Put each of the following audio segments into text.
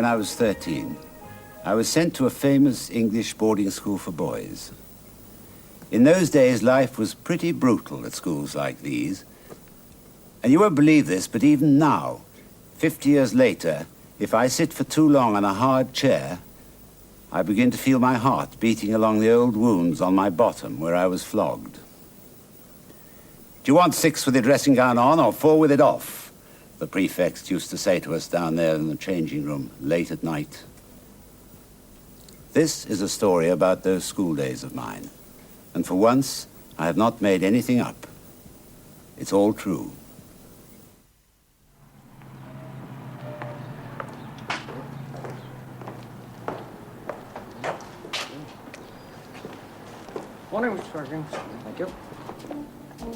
I was 13, I was sent to a famous English boarding school for boys. In those days, life was pretty brutal at schools like these. And you won't believe this, but even now, 50 years later, if I sit for too long on a hard chair, I begin to feel my heart beating along the old wounds on my bottom where I was flogged. Do you want 6 with your dressing gown on or 4 with it off? The prefects used to say to us down there in the changing room late at night. This is a story about those school days of mine. And for once, I have not made anything up. It's all true. Morning, Mr. Perkins. Thank you.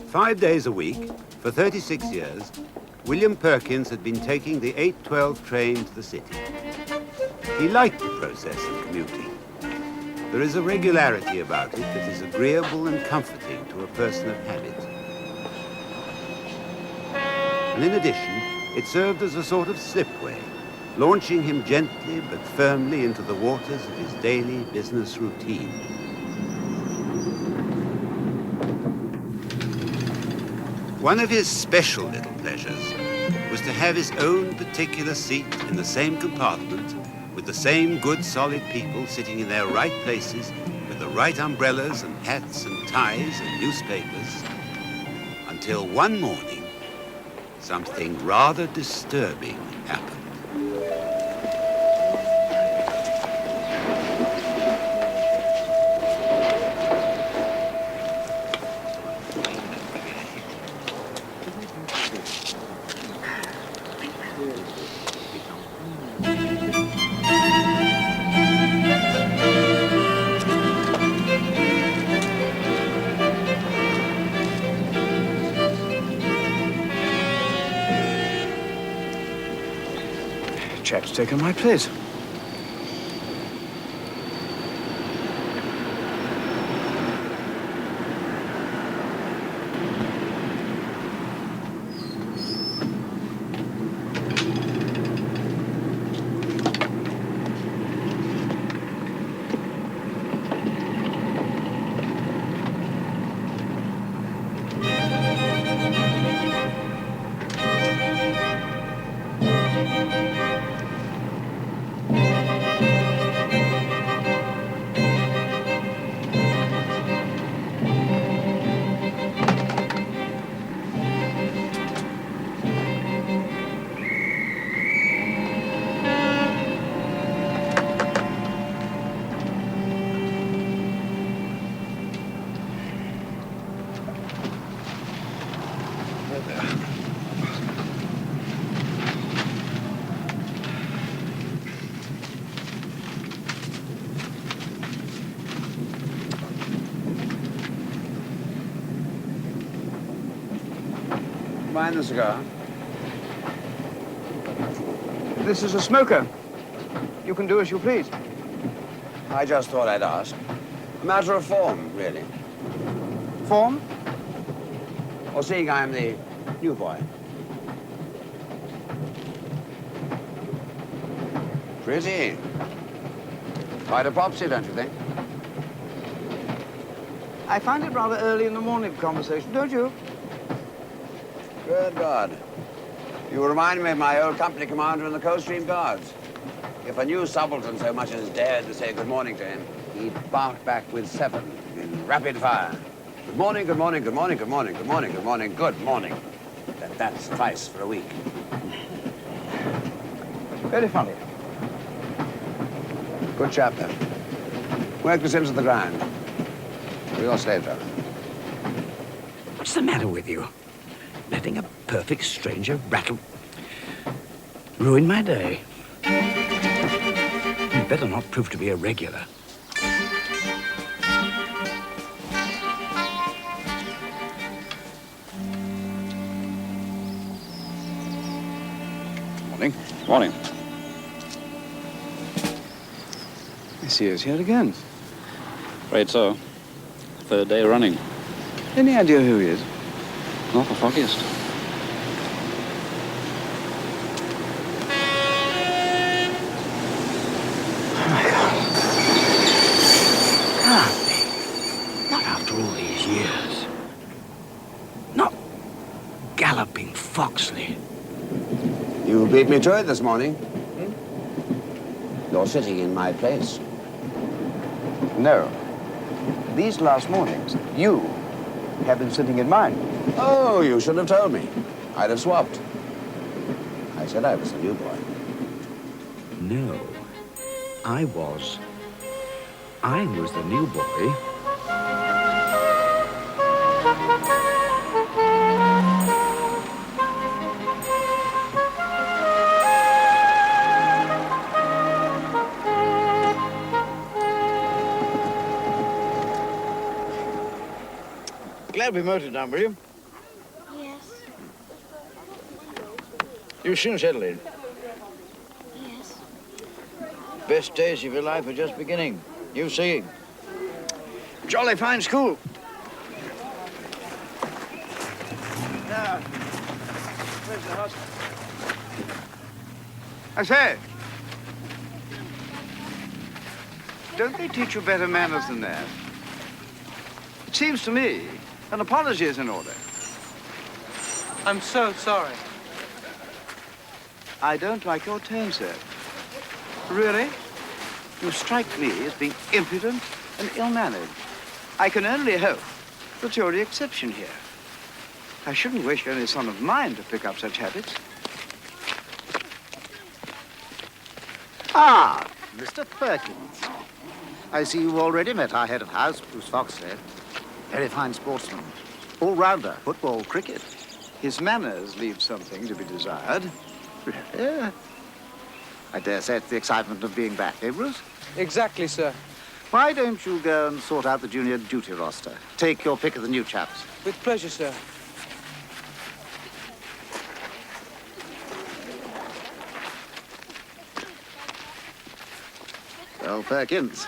5 days a week, for 36 years, William Perkins had been taking the 8:12 train to the city. He liked the process of commuting. There is a regularity about it that is agreeable and comforting to a person of habit. And in addition, it served as a sort of slipway, launching him gently but firmly into the waters of his daily business routine. One of his special little pleasures was to have his own particular seat in the same compartment with the same good, solid people sitting in their right places with the right umbrellas and hats and ties and newspapers, until one morning, something rather disturbing happened. Chap's taken my place. Mind the cigar? This is a smoker. You can do as you please. I just thought I'd ask. A matter of form, really. Form? Or seeing I'm the new boy. Pretty. Quite a popsy, don't you think? I find it rather early in the morning for conversation, don't you? Good God. You remind me of my old company commander in the Coldstream Guards. If a new subaltern so much as dared to say good morning to him, he'd bark back with 7 in rapid fire. Good morning, good morning, good morning, good morning, good morning, good morning, good morning. That's twice for a week. Very funny. Good chap, then. Worked us into the ground. For your slave driver. What's the matter with you? Letting a perfect stranger rattle... ruin my day. You'd better not prove to be a regular. Morning. Morning. I see us here again. Afraid so. 3rd day running. Any idea who he is? Not the foggiest. Foxley. You beat me to it this morning. You're sitting in my place. No. These last mornings, you have been sitting in mine. Oh, you should have told me. I'd have swapped. I said I was the new boy. No, I was. I was the new boy. Glad we motored down, will you? Yes, You soon settle in. yes. Best days of your life are just beginning. You see. Jolly fine school. Now, where's the house? I say, don't they teach you better manners than that? It seems to me an apology is in order. I'm so sorry. I don't like your tone, sir. Really? You strike me as being impudent and ill-mannered. I can only hope that you're the exception here. I shouldn't wish any son of mine to pick up such habits. Ah, Mr. Perkins. I see you've already met our head of house, Bruce Foxley. Very fine sportsman. All-rounder, football, cricket. His manners leave something to be desired. Yeah. I dare say it's the excitement of being back, eh, Bruce? Exactly, sir. Why don't you go and sort out the junior duty roster? Take your pick of the new chaps. With pleasure, sir. Well, Perkins,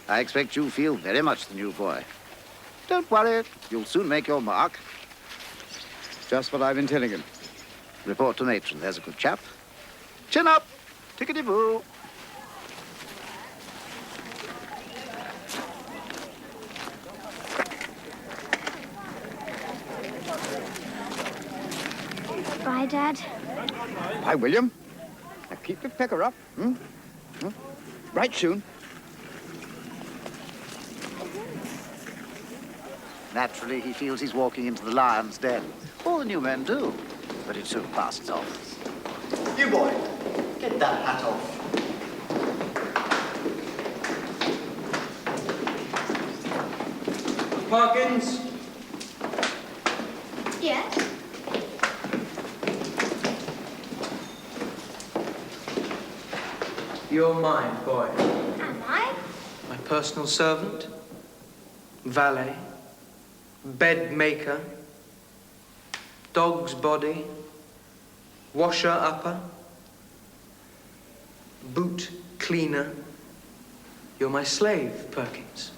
I expect you feel very much the new boy. Don't worry, you'll soon make your mark. Just what I've been telling him. Report to matron, there's a good chap. Chin up, tickety-boo. Bye, Dad. Hi, William. Now keep your pecker up. Right soon. Naturally, he feels he's walking into the lion's den. All the new men do, but it soon passes off. You boy, get that hat off. Parkins? Yes? You're mine, boy. Am I? My personal servant, valet, bed maker, dog's body, washer-upper, boot cleaner. You're my slave, Perkins.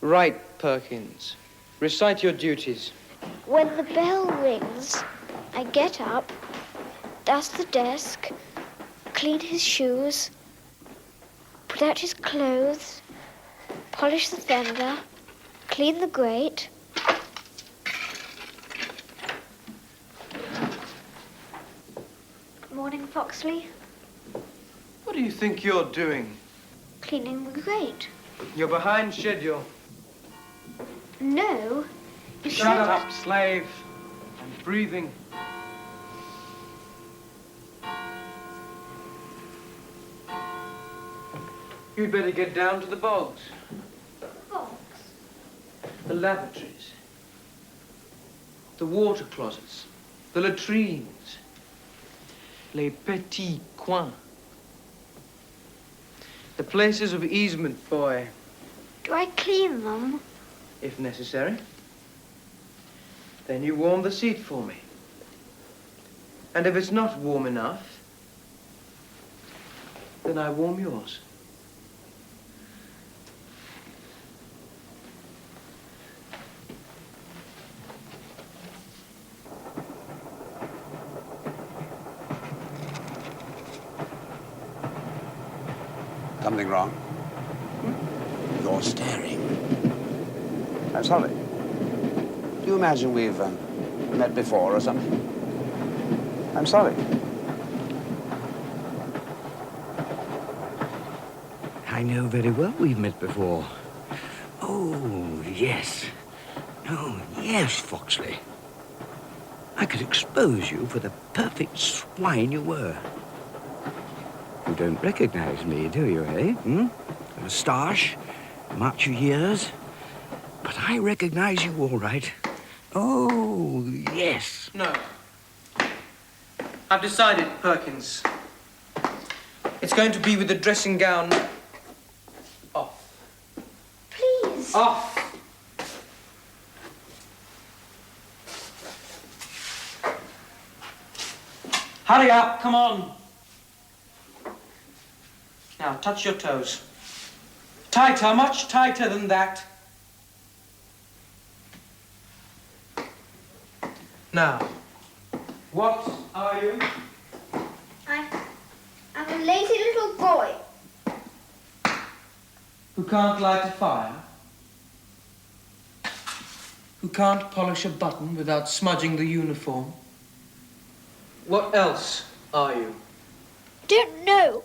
Right, Perkins. Recite your duties. When the bell rings, I get up, dust the desk, clean his shoes, put out his clothes, polish the fender, clean the grate. Morning, Foxley. What do you think you're doing? Cleaning the grate. You're behind schedule. No, you Shut said... up, slave. I'm breathing. You'd better get down to the bogs. Box. The lavatories. The water closets. The latrines. Les petits coins. The places of easement, boy, Do I clean them? if necessary. Then you warm the seat for me. And if it's not warm enough, then I warm yours. Something wrong? You're staring. I'm sorry. Do you imagine we've met before or something? I'm sorry. I know very well we've met before. Oh, yes. Oh, yes, Foxley. I could expose you for the perfect swine you were. You don't recognize me, do you, eh? A moustache, macho years. But I recognize you all right. Oh, yes. No. I've decided, Perkins. It's going to be with the dressing gown off. Please. Off. Hurry up, come on. Now, touch your toes. Tighter, much tighter than that. Now, what are you? I'm a lazy little boy. Who can't light a fire? Who can't polish a button without smudging the uniform? What else are you? Don't know.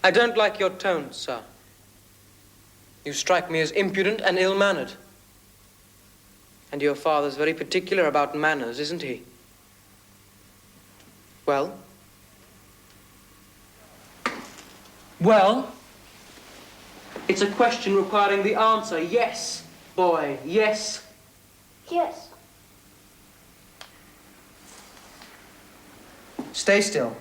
I don't like your tone, sir. You strike me as impudent and ill-mannered. And your father's very particular about manners, isn't he? Well? Well? It's a question requiring the answer. Yes, boy, yes. Yes. Stay still.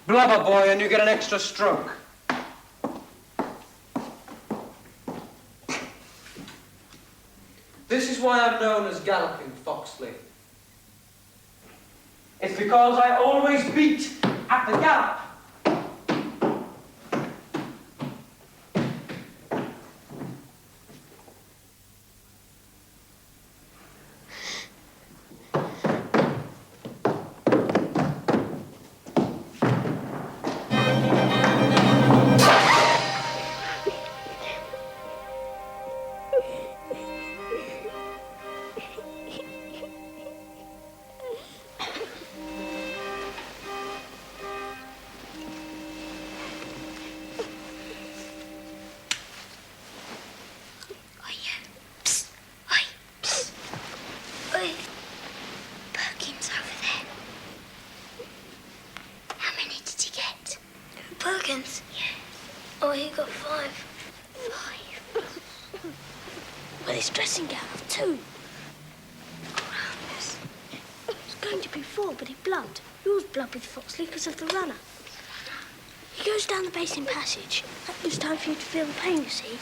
Blubber, boy, and you get an extra stroke. This is why I'm known as Galloping, Foxley. It's because I always beat at the gallop. Perkins over there. How many did he get? Perkins? Yeah. Oh, he got 5. 5? With his dressing gown of 2. Yes. It was going to be 4, but he blubbed. Yours blubbed with Foxley because of the runner. He goes down the basin passage. That gives time for you to feel the pain, you see.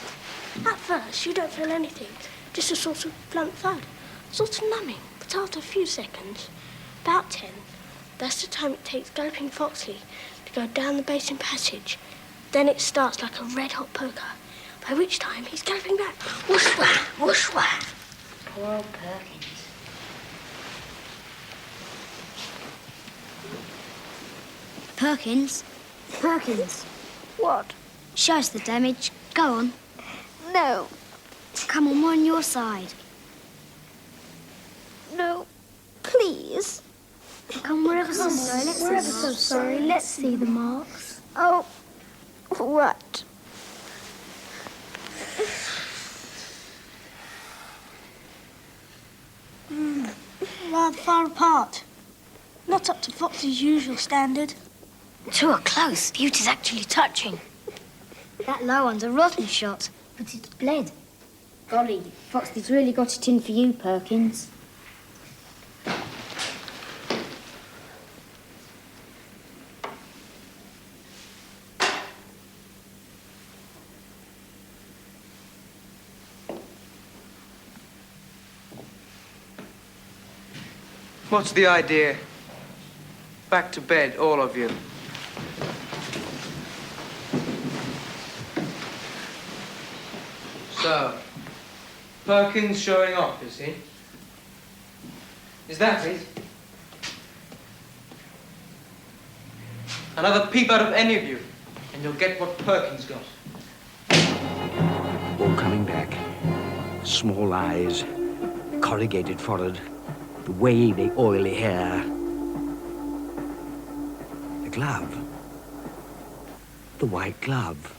At first, you don't feel anything. Just a sort of blunt thud. Sort of numbing. But after a few seconds, about 10, that's the time it takes Galloping Foxley to go down the basin passage. Then it starts like a red-hot poker, by which time he's galloping back. Whoosh-wah, whoosh-wah. Poor old Perkins. Perkins? Perkins. What? Show us the damage. Go on. No. Come on, we're on your side. No. Please. Come, we're ever so sorry. We're ever so sorry. Let's see the marks. Oh, right. Rather far apart. Not up to Fox's usual standard. 2 are close. Beauty's actually touching. That low one's a rotten shot, but it's bled. Golly, Foxley's really got it in for you, Perkins. What's the idea? Back to bed, all of you. So, Perkins showing off, is he? Is that it? Another peep out of any of you, and you'll get what Perkins got. All coming back. Small eyes, corrugated forehead, the wavy, oily hair. The glove. The white glove.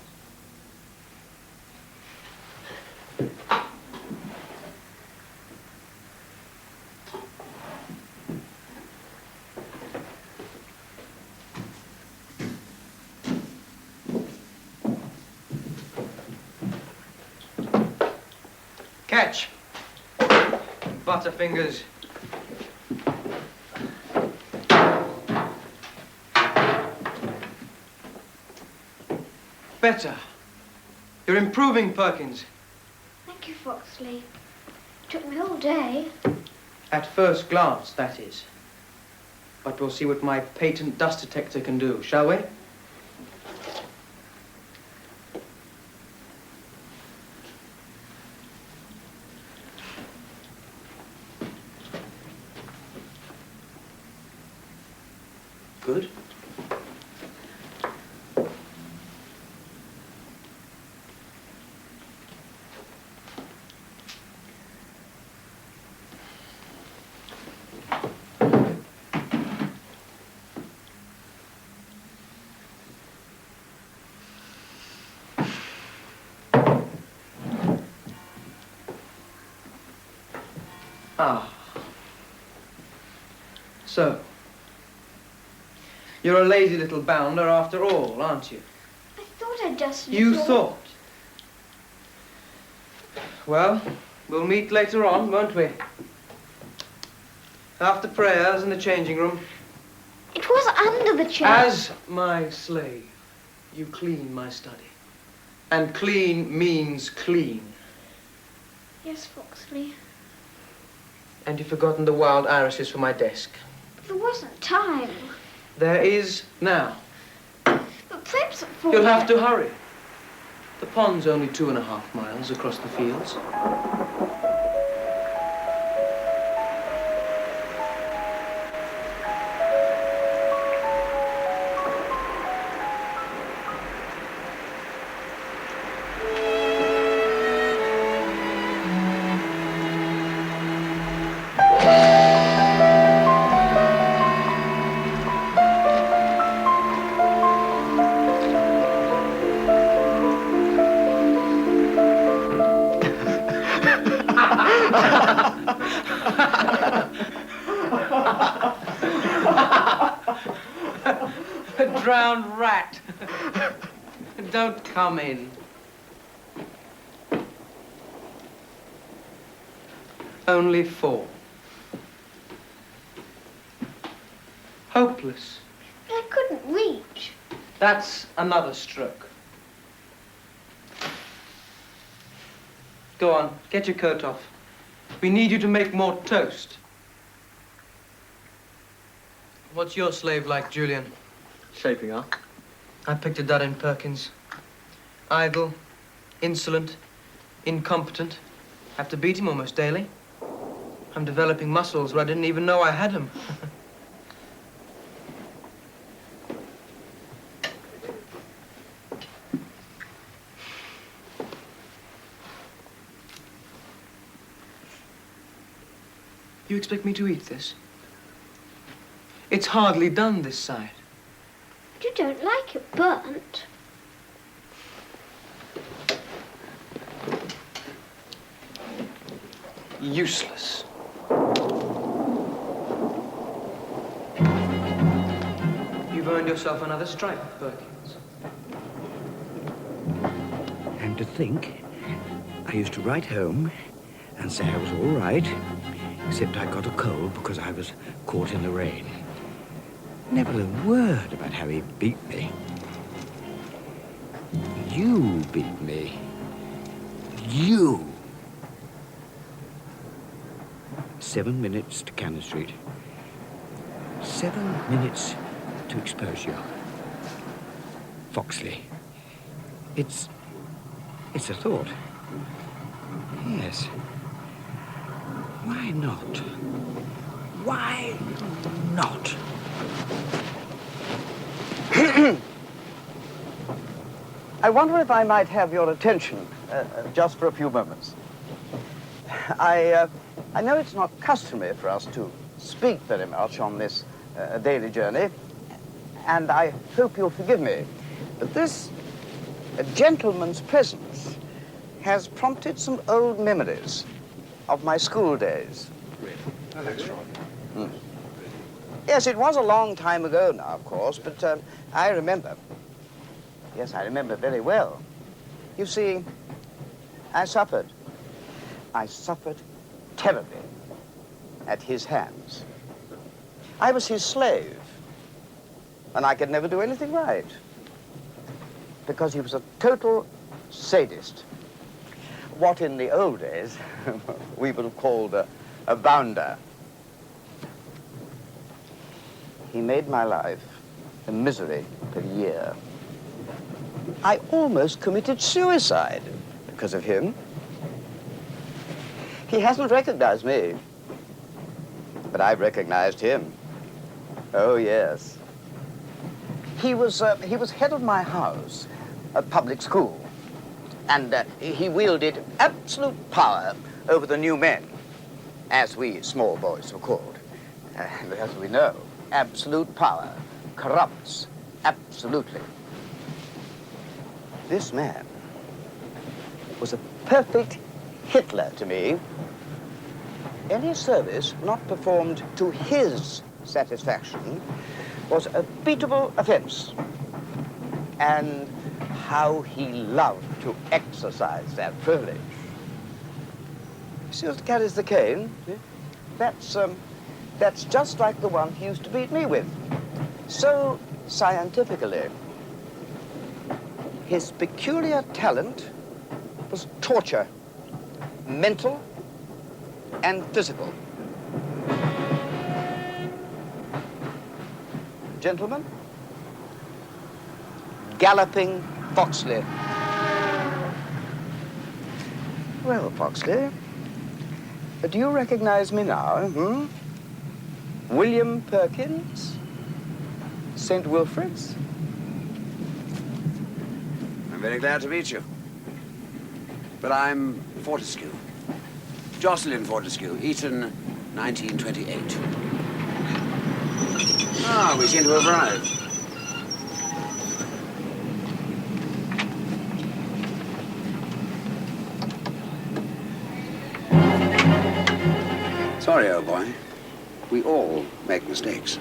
Catch. Butterfingers. Better. You're improving, Perkins. Thank you, Foxley. Took me all day. At first glance, that is. But we'll see what my patent dust detector can do, shall we? Good. Ah. So, you're a lazy little bounder after all, aren't you? I thought I'd just... You thought? Well, we'll meet later on, won't we? After prayers in the changing room. It was under the chair. As my slave, you clean my study. And clean means clean. Yes, Foxley. And you've forgotten the wild irises for my desk. There wasn't time. There is now. But perhaps at 4... You'll have to hurry. The pond's only 2.5 miles across the fields. A drowned rat. Don't come in. Only 4. Hopeless. But I couldn't reach. That's another stroke. Go on, get your coat off. We need you to make more toast. What's your slave like, Julian? Shaping up. I picked a dud in Perkins. Idle, insolent, incompetent. Have to beat him almost daily. I'm developing muscles where I didn't even know I had them. You expect me to eat this? It's hardly done this side. You don't like it burnt. Useless. You've earned yourself another stripe, Perkins. And to think, I used to write home and say I was all right, except I got a cold because I was caught in the rain. Never a word about how he beat me. You beat me. You. 7 minutes to Cannon Street. 7 minutes to exposure. Foxley. It's a thought. Yes. Why not? Why not? I wonder if I might have your attention just for a few moments. I know it's not customary for us to speak very much on this daily journey, and I hope you'll forgive me, but this gentleman's presence has prompted some old memories of my school days. Really? Oh, that's right. Yes, it was a long time ago now, of course, but I remember. Yes, I remember very well. You see, I suffered. I suffered terribly at his hands. I was his slave, and I could never do anything right because he was a total sadist. What in the old days we would have called a bounder. He made my life a misery for a year. I almost committed suicide because of him. He hasn't recognized me, but I've recognized him. Oh, yes. He was head of my house, a public school, and he wielded absolute power over the new men, as we small boys were called. As we know, absolute power corrupts absolutely. This man was a perfect Hitler to me. Any service not performed to his satisfaction was a beatable offense. And how he loved to exercise that privilege. See what carries the cane? That's just like the one he used to beat me with. So scientifically. His peculiar talent was torture, mental and physical. Gentlemen, galloping Foxley. Well, Foxley, do you recognize me now, William Perkins, St. Wilfrid's? I'm very glad to meet you. But I'm Fortescue. Jocelyn Fortescue, Eton, 1928. Ah, we seem to have arrived. Sorry, old boy. We all make mistakes.